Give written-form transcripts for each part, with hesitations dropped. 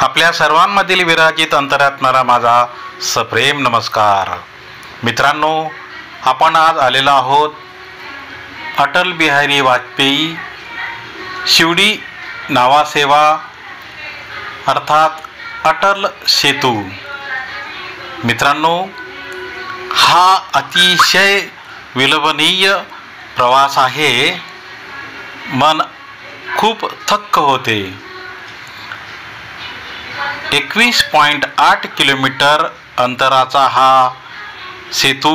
आपल्या सर्वांमधील विराजित अंतरात्म्याला माझा सप्रेम नमस्कार. मित्रांनो, आपण आज आलेलो आहोत अटल बिहारी वाजपेयी शिवडी नावासेवा अर्थात अटल सेतू. मित्रांनो, हा अतिशय विलोभनीय प्रवास आहे. मन खूप थक्क होते. 21.8 किलोमीटर अंतराचा हा सेतू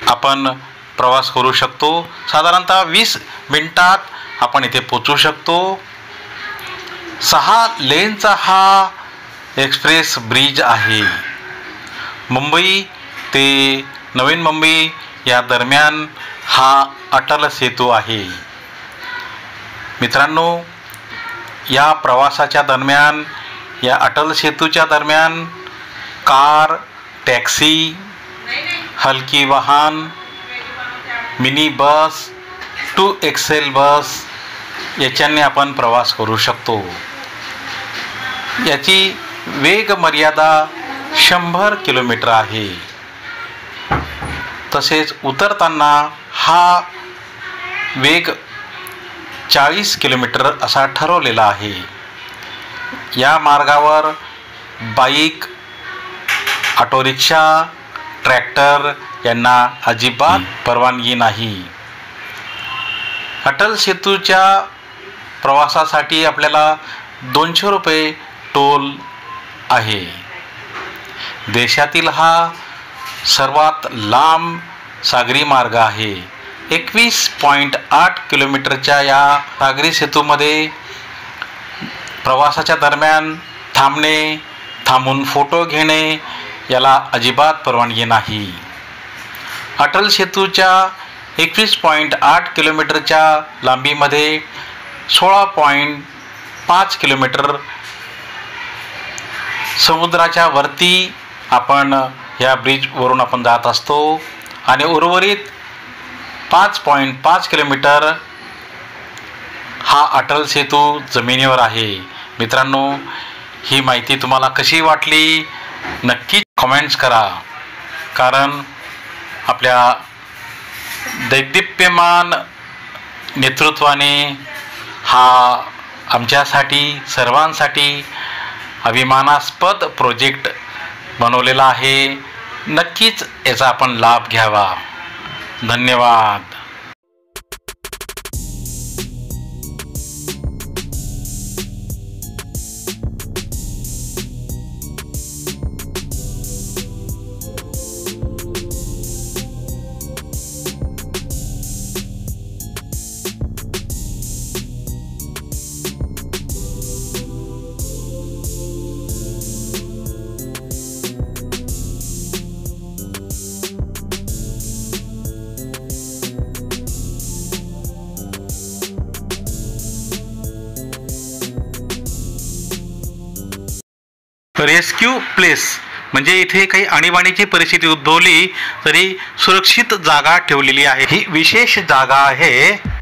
आपण प्रवास करू शकतो. साधारणतः 20 मिनिटात आपण इथे पोचू शकतो. 6 लेनचा हा एक्सप्रेस ब्रिज आहे. मुंबई ते नवी मुंबई या दरम्यान हा अटल सेतू आहे. मित्रांनो, या प्रवासाच्या दरम्यान, या अटल सेतूच्या दरम्यान कार, टॅक्सी, हलकी वाहन, मिनी बस, 2XL बस याच्याने आपण प्रवास करू शकतो. याची वेग मर्यादा 100 किलोमीटर आहे. तसेच उतरताना हा वेग 40 किलोमीटर असा ठरवलेला आहे. या मार्गावर बाईक, ऑटो रिक्षा, ट्रॅक्टर यांना अजिबात परवानगी नाही. अटल सेतूच्या प्रवासासाठी आपल्याला 200 रुपये टोल आहे. देशातील हा सर्वात लांब सागरी मार्ग आहे. 21.8 किलोमीटरच्या या सागरी सेतूमध्ये प्रवासाच्या दरम्यान थांबणे, थांबून फोटो घेणे याला अजिबात परवानगी नाही. अटल सेतूच्या 21.8 किलोमीटरच्या लांबीमध्ये 16.5 किलोमीटर समुद्राच्या वरती आपण या ब्रिजवरून आपण जात असतो आणि उर्वरित 5.5 किलोमीटर हा अटल सेतू जमिनीवर आहे. मित्रांनो, ही माहिती तुम्हाला कशी वाटली नक्की कमेंट्स करा. कारण आपल्या दैदिप्यमान नेतृत्वाने हा आमच्यासाठी सर्वांसाठी अभिमानास्पद प्रोजेक्ट बनवलेला आहे. नक्कीच याचा आपण लाभ घ्यावा. धन्यवाद. रेस्क्यू प्लेस म्हणजे इथे काही आणीबाणीची परिस्थिती उद्भवली तरी सुरक्षित जागा ठेवलेली आहे. ही विशेष जागा आहे.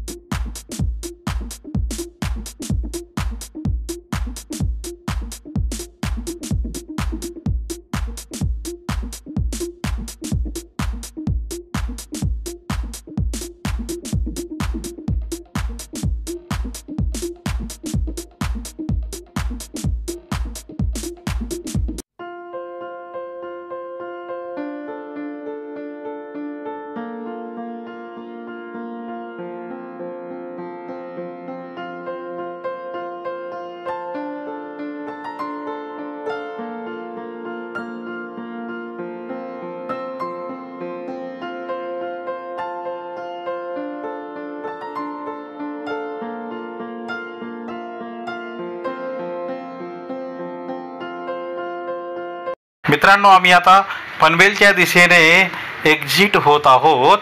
मित्रांनो, आम्ही आता पनवेलच्या दिशेने एक्झिट होत आहोत.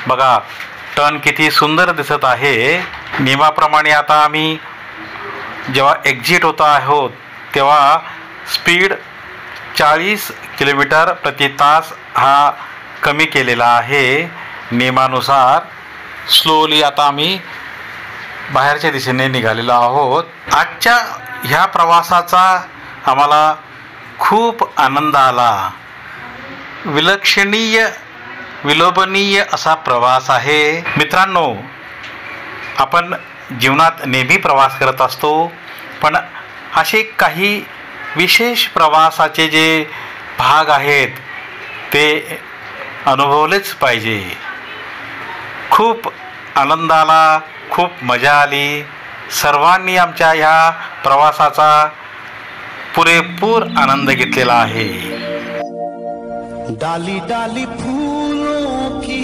बघा, टर्न किती सुंदर दिसत आहे. नियमाप्रमाणे आता आम्ही जेव्हा एक्झिट होत आहोत तेव्हा स्पीड 40 किलोमीटर प्रति तास हा कमी केलेला आहे. नियमानुसार स्लोली आता आम्ही बाहेरच्या दिशेने निघालेलो आहोत. आजच्या ह्या प्रवासाचा आम्हाला खूप आनंद आला. विलक्षणीय विलोभनीय असा प्रवास आहे. मित्रांनो, आपण जीवनात नेहमी प्रवास करत असतो, पण असे काही विशेष प्रवासाचे जे भाग आहेत ते अनुभवलेच पाहिजे. खूप आनंद आला, खूप मजा आली. सर्वांनी आमच्या ह्या प्रवासाचा पुरेपूर आनंद घेतलेला आहे. डाली डाली फूलों की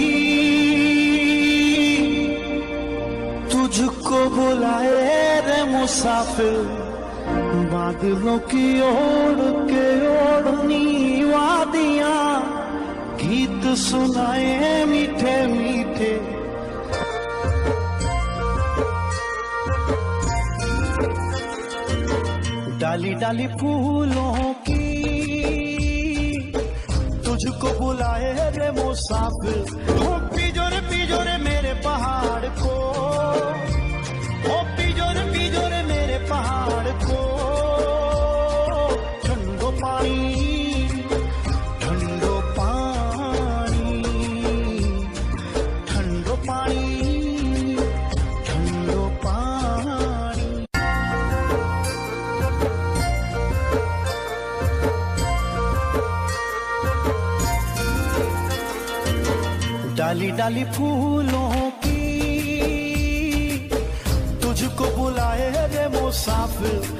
तुझको बुलाए रे मुसाफिर, बादलों की ओढ़ के ओढ़नी वादियां, गीत सुनाए मीठे मीठे. डाली डाली फूलों की तुझको बुलाए रे मुसाफिर, पिजो रे मेरे पहाड़ को, ओ पिजो रे मेरे पहाड़ को. ठंडो पानी ठंडो पानी ठंडो पानी ठंडो पानी. डाली डाली फूलों की तुझको बुलाए रे मुसाफिर.